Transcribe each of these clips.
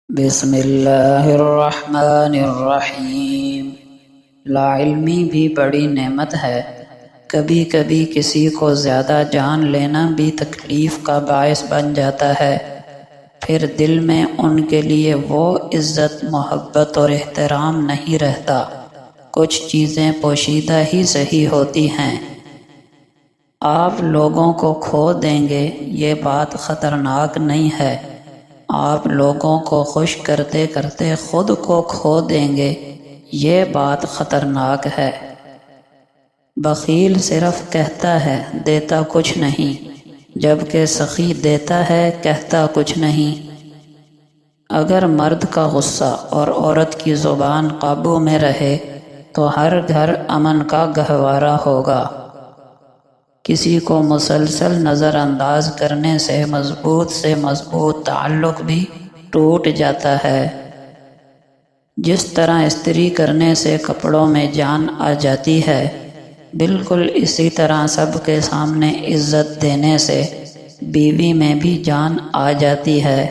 بسم اللہ الرحمن الرحیم۔ لا علمی بھی بڑی نعمت ہے۔ کبھی کبھی کسی کو زیادہ جان لینا بھی تکلیف کا باعث بن جاتا ہے، پھر دل میں ان کے لیے وہ عزت، محبت اور احترام نہیں رہتا۔ کچھ چیزیں پوشیدہ ہی صحیح ہوتی ہیں۔ آپ لوگوں کو کھو دیں گے، یہ بات خطرناک نہیں ہے۔ آپ لوگوں کو خوش کرتے کرتے خود کو کھو دیں گے، یہ بات خطرناک ہے۔ بخیل صرف کہتا ہے، دیتا کچھ نہیں، جبکہ سخی دیتا ہے، کہتا کچھ نہیں۔ اگر مرد کا غصہ اور عورت کی زبان قابو میں رہے تو ہر گھر امن کا گہوارہ ہوگا۔ کسی کو مسلسل نظر انداز کرنے سے مضبوط تعلق بھی ٹوٹ جاتا ہے۔ جس طرح استری کرنے سے کپڑوں میں جان آ جاتی ہے، بالکل اسی طرح سب کے سامنے عزت دینے سے بیوی میں بھی جان آ جاتی ہے۔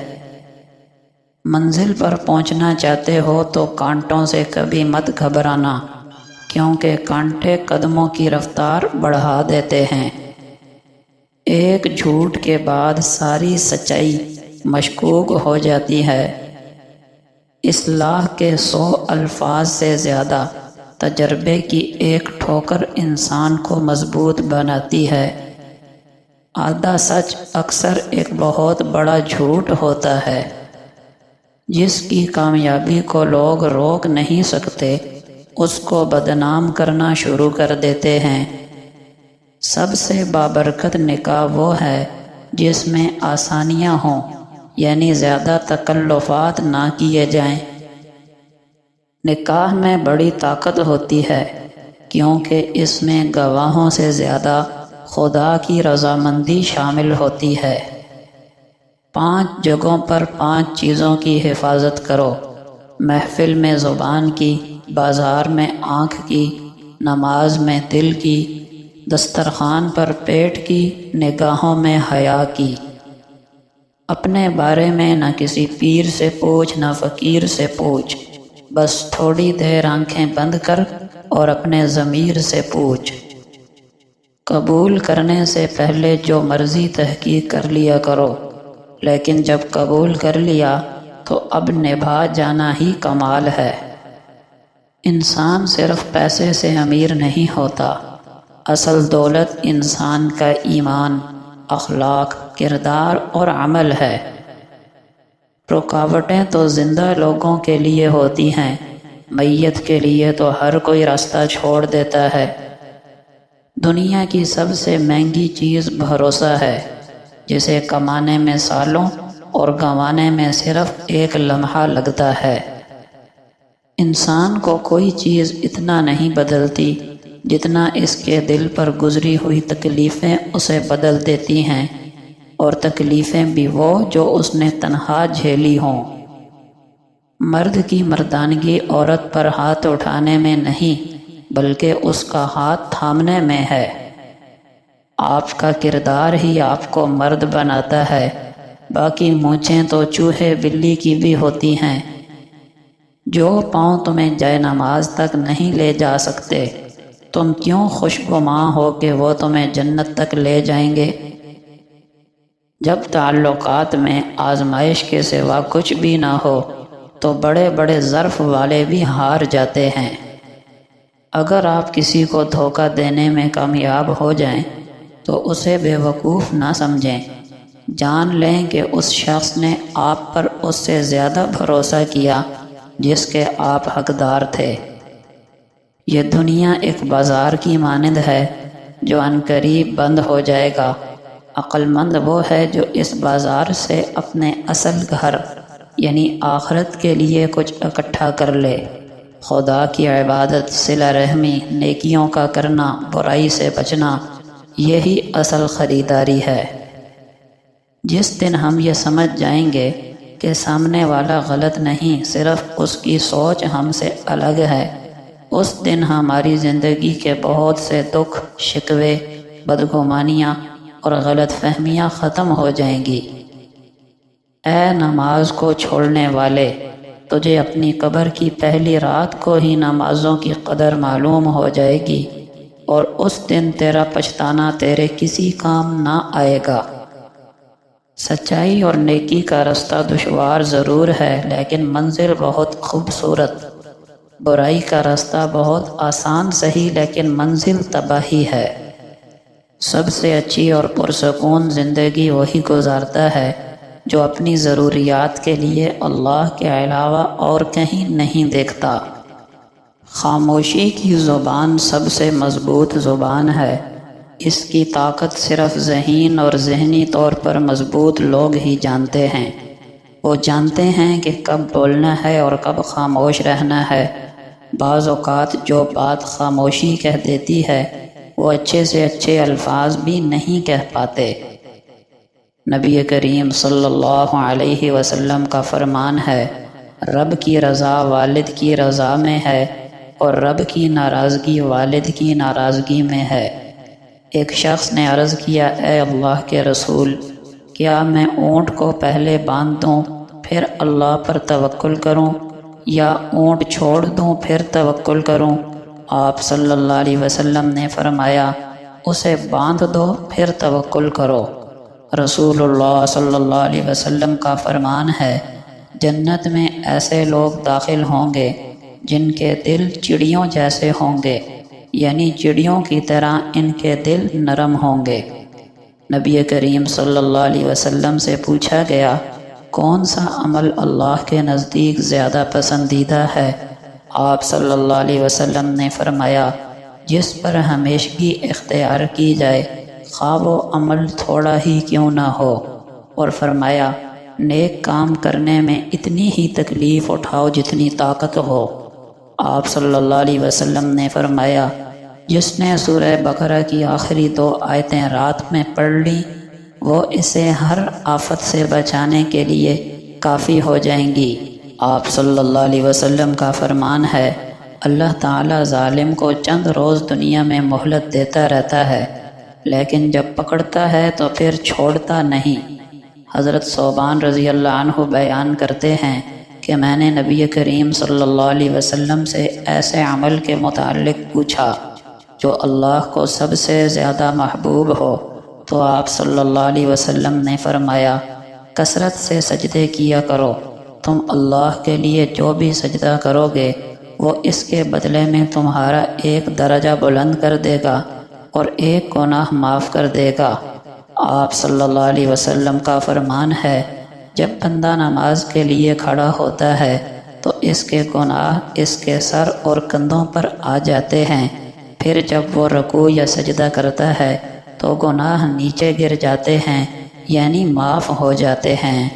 منزل پر پہنچنا چاہتے ہو تو کانٹوں سے کبھی مت گھبرانا، کیونکہ کانٹے قدموں کی رفتار بڑھا دیتے ہیں۔ ایک جھوٹ کے بعد ساری سچائی مشکوک ہو جاتی ہے۔ اصلاح کے 100 الفاظ سے زیادہ تجربے کی ایک ٹھوکر انسان کو مضبوط بناتی ہے۔ آدھا سچ اکثر ایک بہت بڑا جھوٹ ہوتا ہے۔ جس کی کامیابی کو لوگ روک نہیں سکتے، اس کو بدنام کرنا شروع کر دیتے ہیں۔ سب سے بابرکت نکاح وہ ہے جس میں آسانیاں ہوں، یعنی زیادہ تکلفات نہ کیے جائیں۔ نکاح میں بڑی طاقت ہوتی ہے، کیونکہ اس میں گواہوں سے زیادہ خدا کی رضامندی شامل ہوتی ہے۔ 5 جگہوں پر 5 چیزوں کی حفاظت کرو: محفل میں زبان کی، بازار میں آنکھ کی، نماز میں دل کی، دسترخوان پر پیٹ کی، نگاہوں میں حیا کی۔ اپنے بارے میں نہ کسی پیر سے پوچھ، نہ فقیر سے پوچھ، بس تھوڑی دیر آنکھیں بند کر اور اپنے ضمیر سے پوچھ۔ قبول کرنے سے پہلے جو مرضی تحقیق کر لیا کرو، لیکن جب قبول کر لیا تو اب نبھا جانا ہی کمال ہے۔ انسان صرف پیسے سے امیر نہیں ہوتا، اصل دولت انسان کا ایمان، اخلاق، کردار اور عمل ہے۔ رکاوٹیں تو زندہ لوگوں کے لیے ہوتی ہیں، میت کے لیے تو ہر کوئی راستہ چھوڑ دیتا ہے۔ دنیا کی سب سے مہنگی چیز بھروسہ ہے، جسے کمانے میں سالوں اور گنوانے میں صرف ایک لمحہ لگتا ہے۔ انسان کو کوئی چیز اتنا نہیں بدلتی جتنا اس کے دل پر گزری ہوئی تکلیفیں اسے بدل دیتی ہیں، اور تکلیفیں بھی وہ جو اس نے تنہا جھیلی ہوں۔ مرد کی مردانگی عورت پر ہاتھ اٹھانے میں نہیں، بلکہ اس کا ہاتھ تھامنے میں ہے۔ آپ کا کردار ہی آپ کو مرد بناتا ہے، باقی مونچھیں تو چوہے بلی کی بھی ہوتی ہیں۔ جو پاؤں تمہیں جائے نماز تک نہیں لے جا سکتے، تم کیوں خوشگواں ہو کہ وہ تمہیں جنت تک لے جائیں گے؟ جب تعلقات میں آزمائش کے سوا کچھ بھی نہ ہو تو بڑے بڑے ظرف والے بھی ہار جاتے ہیں۔ اگر آپ کسی کو دھوکہ دینے میں کامیاب ہو جائیں تو اسے بے وقوف نہ سمجھیں، جان لیں کہ اس شخص نے آپ پر اس سے زیادہ بھروسہ کیا جس کے آپ حقدار تھے۔ یہ دنیا ایک بازار کی مانند ہے جو عنقریب بند ہو جائے گا۔ عقل مند وہ ہے جو اس بازار سے اپنے اصل گھر یعنی آخرت کے لیے کچھ اکٹھا کر لے۔ خدا کی عبادت، صلہ رحمی، نیکیوں کا کرنا، برائی سے بچنا، یہی اصل خریداری ہے۔ جس دن ہم یہ سمجھ جائیں گے کہ سامنے والا غلط نہیں، صرف اس کی سوچ ہم سے الگ ہے، اس دن ہماری زندگی کے بہت سے دکھ، شکوے، بدگمانیاں اور غلط فہمیاں ختم ہو جائیں گی۔ اے نماز کو چھوڑنے والے، تجھے اپنی قبر کی پہلی رات کو ہی نمازوں کی قدر معلوم ہو جائے گی، اور اس دن تیرا پچھتانا تیرے کسی کام نہ آئے گا۔ سچائی اور نیکی کا رستہ دشوار ضرور ہے، لیکن منزل بہت خوبصورت۔ برائی کا رستہ بہت آسان سہی، لیکن منزل تباہی ہے۔ سب سے اچھی اور پرسکون زندگی وہی گزارتا ہے جو اپنی ضروریات کے لیے اللہ کے علاوہ اور کہیں نہیں دیکھتا۔ خاموشی کی زبان سب سے مضبوط زبان ہے۔ اس کی طاقت صرف ذہین اور ذہنی طور پر مضبوط لوگ ہی جانتے ہیں۔ وہ جانتے ہیں کہ کب بولنا ہے اور کب خاموش رہنا ہے۔ بعض اوقات جو بات خاموشی کہہ دیتی ہے وہ اچھے سے اچھے الفاظ بھی نہیں کہہ پاتے۔ نبی کریم صلی اللہ علیہ وسلم کا فرمان ہے، رب کی رضا والد کی رضا میں ہے اور رب کی ناراضگی والد کی ناراضگی میں ہے۔ ایک شخص نے عرض کیا، اے اللہ کے رسول، کیا میں اونٹ کو پہلے باندھ دوں پھر اللہ پر توکل کروں، یا اونٹ چھوڑ دوں پھر توکل کروں؟ آپ صلی اللہ علیہ وسلم نے فرمایا، اسے باندھ دو پھر توکل کرو۔ رسول اللہ صلی اللہ علیہ وسلم کا فرمان ہے، جنت میں ایسے لوگ داخل ہوں گے جن کے دل چڑیوں جیسے ہوں گے، یعنی چڑیوں کی طرح ان کے دل نرم ہوں گے۔ نبی کریم صلی اللہ علیہ وسلم سے پوچھا گیا، کون سا عمل اللہ کے نزدیک زیادہ پسندیدہ ہے؟ آپ صلی اللہ علیہ وسلم نے فرمایا، جس پر ہمیشگی اختیار کی جائے، خواہ وہ عمل تھوڑا ہی کیوں نہ ہو، اور فرمایا، نیک کام کرنے میں اتنی ہی تکلیف اٹھاؤ جتنی طاقت ہو۔ آپ صلی اللہ علیہ وسلم نے فرمایا، جس نے سورہ بقرہ کی آخری 2 آیتیں رات میں پڑھ لیں، وہ اسے ہر آفت سے بچانے کے لیے کافی ہو جائیں گی۔ آپ صلی اللہ علیہ وسلم کا فرمان ہے، اللہ تعالیٰ ظالم کو چند روز دنیا میں مہلت دیتا رہتا ہے، لیکن جب پکڑتا ہے تو پھر چھوڑتا نہیں۔ حضرت ثوبان رضی اللہ عنہ بیان کرتے ہیں کہ میں نے نبی کریم صلی اللہ علیہ وسلم سے ایسے عمل کے متعلق پوچھا جو اللہ کو سب سے زیادہ محبوب ہو، تو آپ صلی اللہ علیہ وسلم نے فرمایا، کثرت سے سجدے کیا کرو، تم اللہ کے لیے جو بھی سجدہ کرو گے وہ اس کے بدلے میں تمہارا ایک درجہ بلند کر دے گا اور ایک گناہ معاف کر دے گا۔ آپ صلی اللہ علیہ وسلم کا فرمان ہے، جب بندہ نماز کے لیے کھڑا ہوتا ہے تو اس کے گناہ اس کے سر اور کندھوں پر آ جاتے ہیں، پھر جب وہ رکوع یا سجدہ کرتا ہے تو گناہ نیچے گر جاتے ہیں، یعنی معاف ہو جاتے ہیں۔